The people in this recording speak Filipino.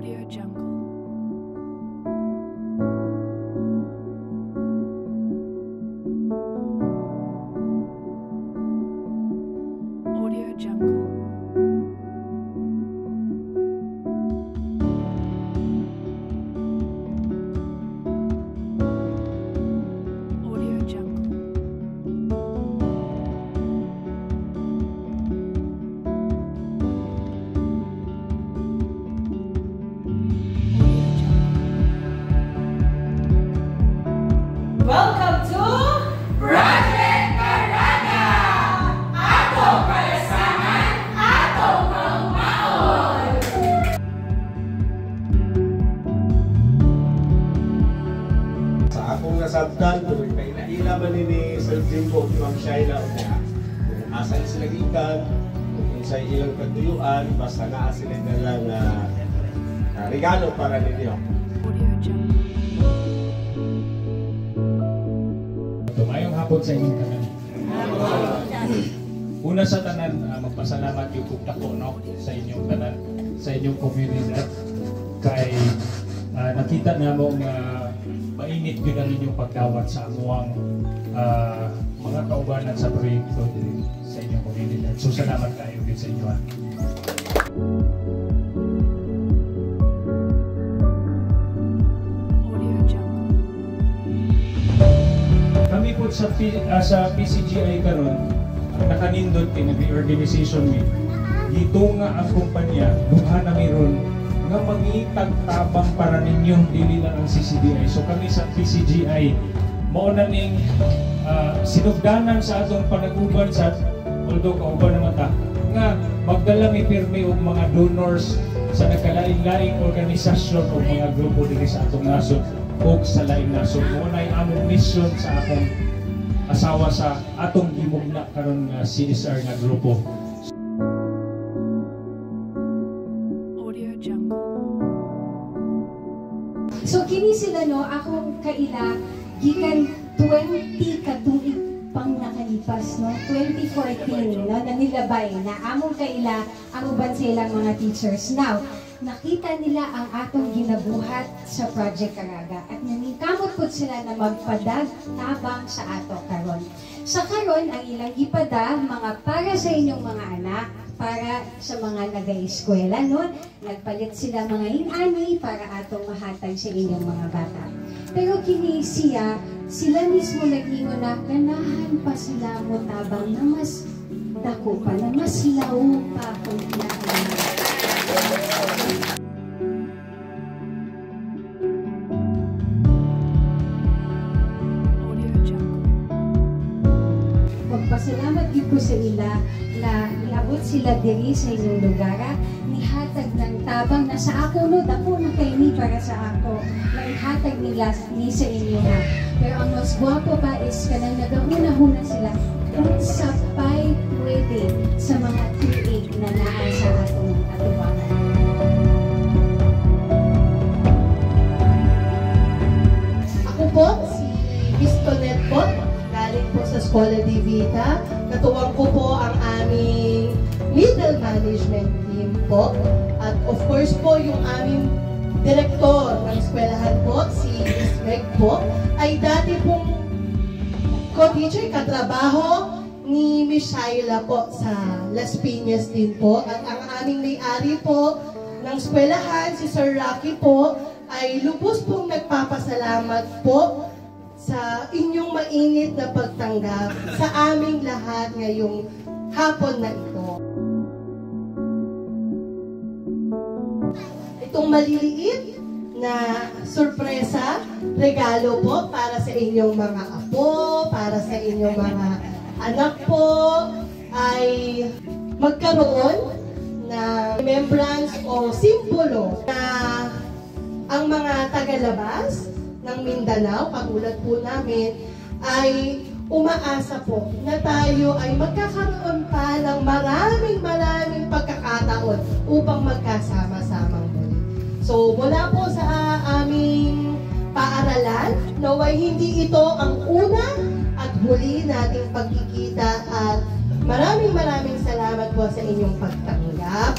AudioJungle. AudioJungle. Welcome to Project Karana! Atong kalasangan, atong pagmaon! Sa akong nasabtan, kung may naila ba ni Sir Jimbo, Ma'am Shaila, kung asan sila ikan, kung sa ilang katuyuan, basta naa sila na lang regalo para ninyo. AudioJungle. Mayong hapon sa inyong tanan. Una sa tanan, magpasalamat yung kukdako sa inyong tanan, sa inyong komunidad. Kay nakita na mong mainit din ang inyong pagdawat sa amuang mga kaubanan sa proyekto sa inyong komunidad. So salamat kayo din sa inyo. Kami po sa PCGI karon nakanindot kay may organization mi. Dito nga ang kumpanya duha na meron nga mangitag tabang para ninyo dili lang ang CCDI. So kami sa PCGI mao na ning sinugdanan sa atong panag-uban sa although kauban naman ta nga magdala mi pirmi og mga donors sa nagkalain-laing organisasyon o mga grupo diri sa atong nasod o sa laing nasod. Mao na among mission sa akong asawa sa atong gimugna karon nga CSR nga grupo. AudioJungle. So kini sila akong kaila gikan 20 ka tuig pang nakalipas 2014 nanilabay na among kaila ang uban silang mga teachers. Now nakita nila ang atong ginabuhat sa Project Caraga at naningkamot po sila na magpadag tabang sa ato karon. Sa karon ang ilang gipada mga para sa inyong mga anak, para sa mga nag-eskwela nagpalit sila mga inani para atong mahatag sa inyong mga bata. Pero kini sila mismo nag-ingon na ganahan pa sila mo tabang na mas dako pa, na mas law pa kung kinakailangan. Magpasalamat gid ko sa ila na niabot sila diri sa inyong lugar, nihatag ng tabang na sa ako dako na kay ni para sa ako, na ihatag nila ni sa inyo ha. Pero ang mas gwapo pa is kanang nagahuna-huna sila kung sapay pwede sa mga tuig na naa sa atong atubangan. Ako po, si Pistonet po, galing po sa Escola de Vita. Katuwang ko po ang aming middle management team po. At of course po, yung aming direktor ng eskwelahan po, si Miss Meg po, ay dati pong co-teacher, katrabaho ni Miss Shaila po sa Las Piñas din po. At ang aming may-ari po ng eskwelahan, si Sir Rocky po, ay lubos pong nagpapasalamat po sa inyong mainit na pagtanggap sa aming lahat ngayong hapon na ito. Itong maliliit na sorpresa, regalo po para sa inyong mga apo, para sa inyong mga anak po, ay magkaroon na remembrance o simbolo na ang mga tagalabas ng Mindanao, katulad po namin, ay umaasa po na tayo ay magkakaroon pa ng maraming pagkakataon upang magkasama-samang muli. So, mula po sa aming paaralan, naway hindi ito ang una at huli nating pagkikita at maraming salamat po sa inyong pagtanggap.